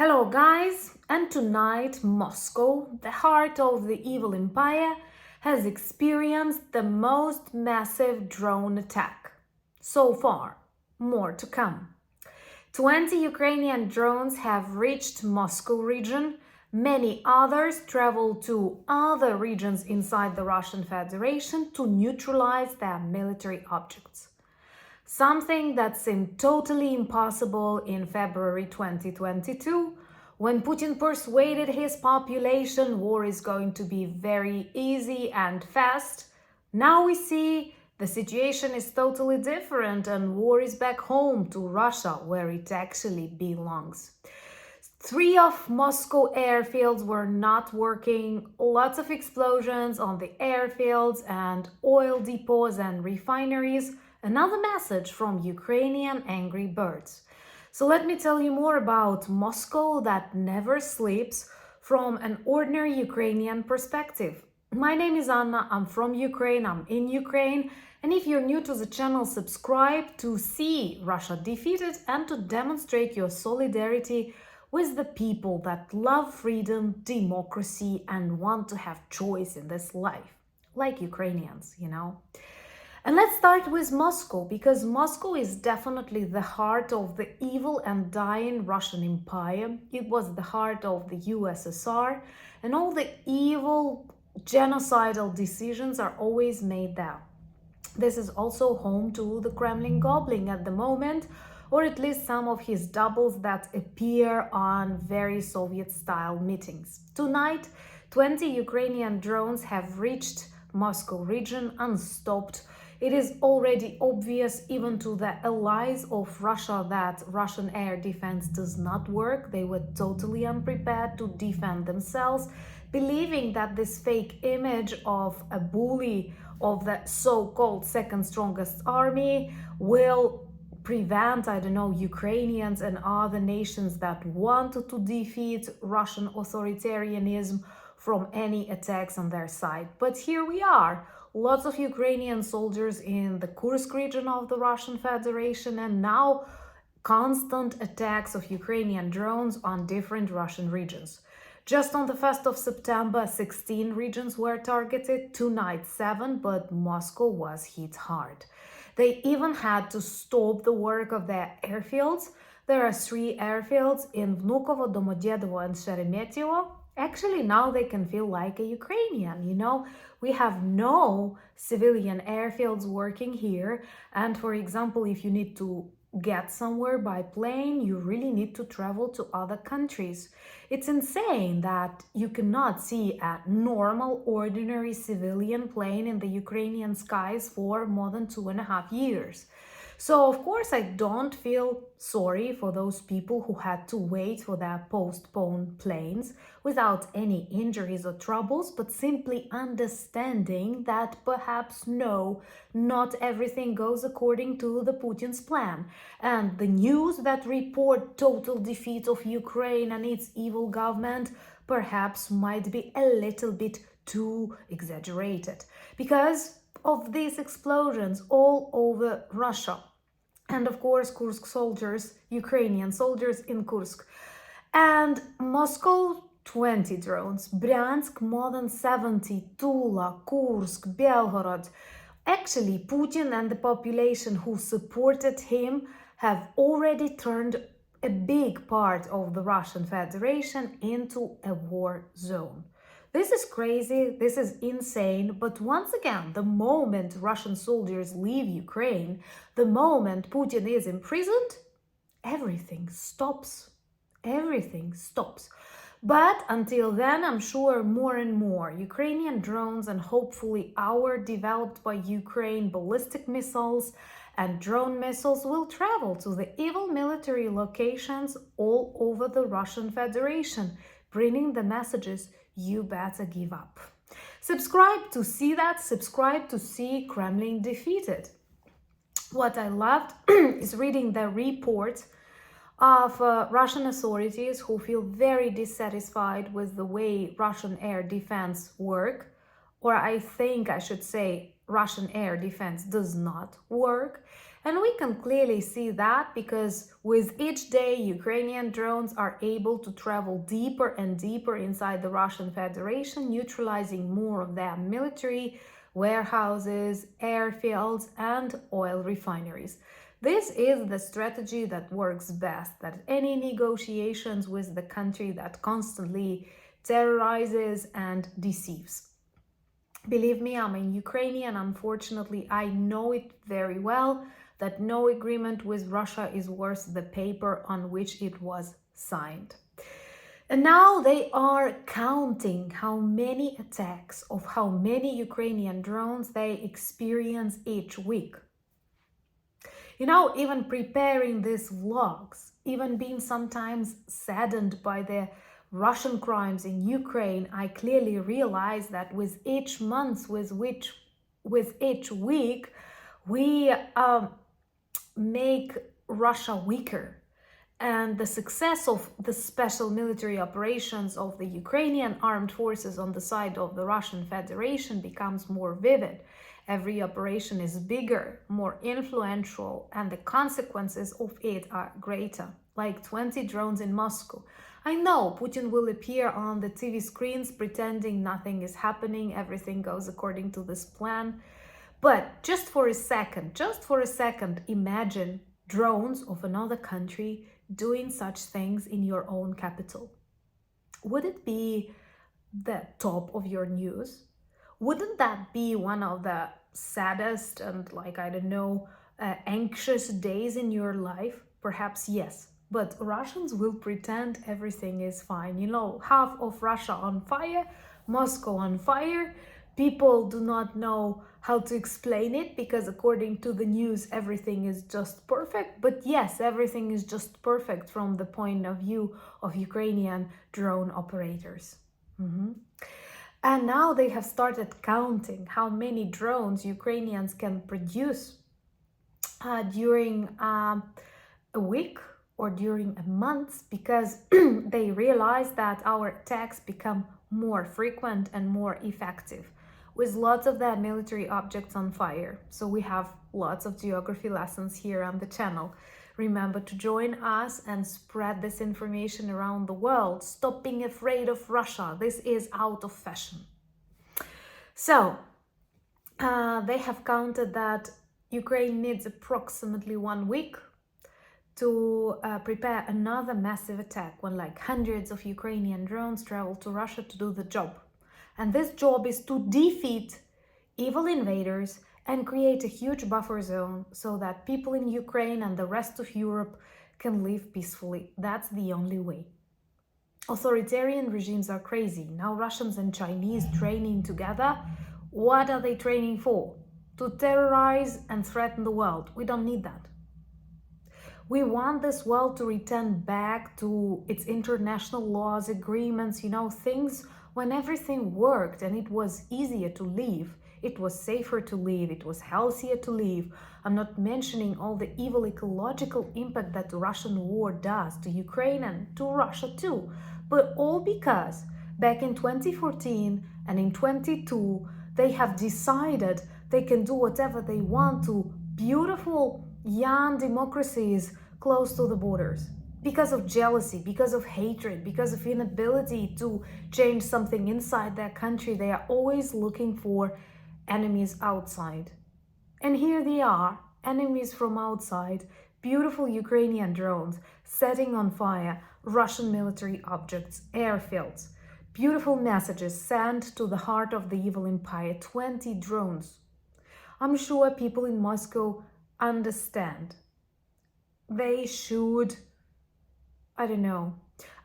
Hello guys, and tonight Moscow, the heart of the evil empire, has experienced the most massive drone attack. So far, more to come. 20 Ukrainian drones have reached Moscow region. Many others travel to other regions inside the Russian Federation to neutralize their military objects. Something that seemed totally impossible in February 2022, when Putin persuaded his population war is going to be very easy and fast. Now we see the situation is totally different and war is back home to Russia, where it actually belongs. 3 of Moscow airfields were not working, lots of explosions on the airfields and oil depots and refineries. Another message from Ukrainian angry birds. So let me tell you more about Moscow that never sleeps from an ordinary Ukrainian perspective. My name is Anna, I'm from Ukraine, I'm in Ukraine, and if you're new to the channel, subscribe to see Russia defeated and to demonstrate your solidarity with the people that love freedom, democracy, and want to have choice in this life, like Ukrainians, And let's start with Moscow, because Moscow is definitely the heart of the evil and dying Russian Empire. It was the heart of the USSR, and all the evil genocidal decisions are always made there. This is also home to the Kremlin Goblin at the moment, or at least some of his doubles that appear on very Soviet-style meetings. Tonight, 20 Ukrainian drones have reached Moscow region unstopped. It is already obvious even to the allies of Russia that Russian air defense does not work. They were totally unprepared to defend themselves, believing that this fake image of a bully of the so-called second strongest army will prevent, Ukrainians and other nations that wanted to defeat Russian authoritarianism from any attacks on their side. But here we are, lots of Ukrainian soldiers in the Kursk region of the Russian Federation, and now constant attacks of Ukrainian drones on different Russian regions. Just on the 1st of September, 16 regions were targeted, tonight 7, but Moscow was hit hard. They even had to stop the work of their airfields. There are 3 airfields in Vnukovo, Domodedovo, and Sheremetyevo. Actually, now they can feel like a Ukrainian, We have no civilian airfields working here. And for example, if you need to get somewhere by plane, you really need to travel to other countries. It's insane that you cannot see a normal, ordinary civilian plane in the Ukrainian skies for more than 2.5 years. So, of course, I don't feel sorry for those people who had to wait for their postponed planes without any injuries or troubles, but simply understanding that perhaps no, not everything goes according to the Putin's plan. And the news that report total defeat of Ukraine and its evil government perhaps might be a little bit too exaggerated because of these explosions all over Russia. And of course, Kursk soldiers, Ukrainian soldiers in Kursk. And Moscow, 20 drones. Bryansk, more than 70. Tula, Kursk, Belgorod. Actually, Putin and the population who supported him have already turned a big part of the Russian Federation into a war zone. This is crazy, this is insane, but once again, the moment Russian soldiers leave Ukraine, the moment Putin is imprisoned, everything stops. Everything stops. But until then, I'm sure more and more Ukrainian drones and hopefully our developed by Ukraine ballistic missiles and drone missiles will travel to the evil military locations all over the Russian Federation, bringing the messages, you better give up. Subscribe to see that, subscribe to see Kremlin defeated. What I loved is reading the report of Russian authorities who feel very dissatisfied with the way Russian air defense work, or I think I should say Russian air defense does not work. And we can clearly see that because with each day, Ukrainian drones are able to travel deeper and deeper inside the Russian Federation, neutralizing more of their military, warehouses, airfields, and oil refineries. This is the strategy that works best at any negotiations with the country that constantly terrorizes and deceives. Believe me, I'm in Ukrainian. Unfortunately, I know it very well that no agreement with Russia is worth the paper on which it was signed. And now they are counting how many attacks of how many Ukrainian drones they experience each week. You know, even preparing these vlogs, even being sometimes saddened by the Russian crimes in Ukraine, I clearly realize that with each month, with each week, we make Russia weaker. And the success of the special military operations of the Ukrainian armed forces on the side of the Russian Federation becomes more vivid. Every operation is bigger, more influential, and the consequences of it are greater, like 20 drones in Moscow. I know Putin will appear on the TV screens pretending nothing is happening, everything goes according to this plan. But just for a second, imagine drones of another country doing such things in your own capital. Would it be the top of your news? Wouldn't that be one of the saddest and, anxious days in your life? Perhaps yes. But Russians will pretend everything is fine. You know, half of Russia on fire, Moscow on fire. People do not know how to explain it because according to the news, everything is just perfect. But yes, everything is just perfect from the point of view of Ukrainian drone operators. And now they have started counting how many drones Ukrainians can produce during a week or during a month because they realize that our attacks become more frequent and more effective with lots of their military objects on fire. So we have lots of geography lessons here on the channel. Remember to join us and spread this information around the world. Stop being afraid of Russia. This is out of fashion. So they have counted that Ukraine needs approximately 1 week to prepare another massive attack when hundreds of Ukrainian drones travel to Russia to do the job. And this job is to defeat evil invaders and create a huge buffer zone so that people in Ukraine and the rest of Europe can live peacefully. That's the only way. Authoritarian regimes are crazy. Now Russians and Chinese training together. What are they training for? To terrorize and threaten the world. We don't need that. We want this world to return back to its international laws, agreements, things when everything worked and it was easier to live. It was safer to live, it was healthier to live. I'm not mentioning all the evil ecological impact that the Russian war does to Ukraine and to Russia too. But all because back in 2014 and in 2022, they have decided they can do whatever they want to beautiful young democracies close to the borders. Because of jealousy, because of hatred, because of inability to change something inside their country, they are always looking for enemies outside. And here they are, enemies from outside, beautiful Ukrainian drones setting on fire Russian military objects, airfields, beautiful messages sent to the heart of the evil empire, 20 drones. I'm sure people in Moscow understand. They should, I don't know.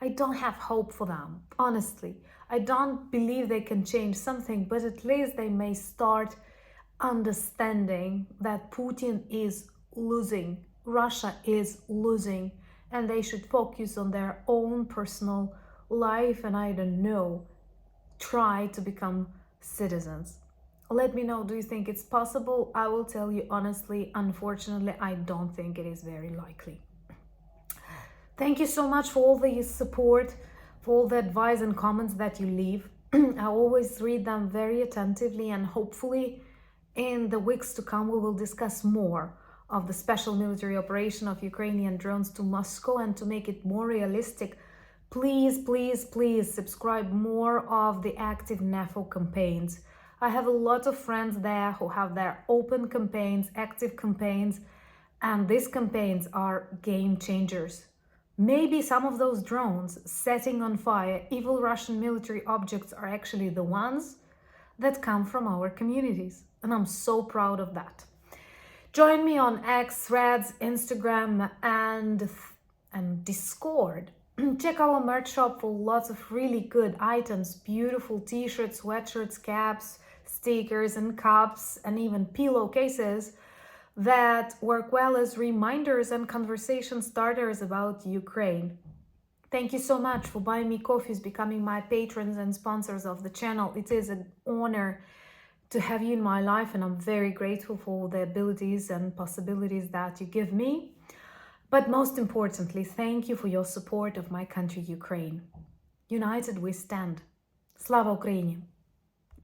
I don't have hope for them, honestly. I don't believe they can change something, but at least they may start understanding that Putin is losing, Russia is losing, and they should focus on their own personal life and, I don't know, try to become citizens. Let me know, do you think it's possible? I will tell you honestly, unfortunately, I don't think it is very likely. Thank you so much for all the support, for all the advice and comments that you leave. I always read them very attentively, and hopefully in the weeks to come we will discuss more of the special military operation of Ukrainian drones to Moscow and to make it more realistic, please, please, please subscribe more of the active NAFO campaigns. I have a lot of friends there who have their open campaigns, active campaigns, and these campaigns are game changers. Maybe some of those drones setting on fire evil Russian military objects are actually the ones that come from our communities, and I'm so proud of that. Join me on X, Threads, Instagram, and Discord. Check our merch shop for lots of really good items, beautiful t-shirts, sweatshirts, caps, stickers and cups, and even pillowcases that work well as reminders and conversation starters about Ukraine. Thank you so much for buying me coffees, becoming my patrons and sponsors of the channel. It is an honor to have you in my life, and I'm very grateful for the abilities and possibilities that you give me. But most importantly, thank you for your support of my country, Ukraine. United we stand. Slava Ukraini!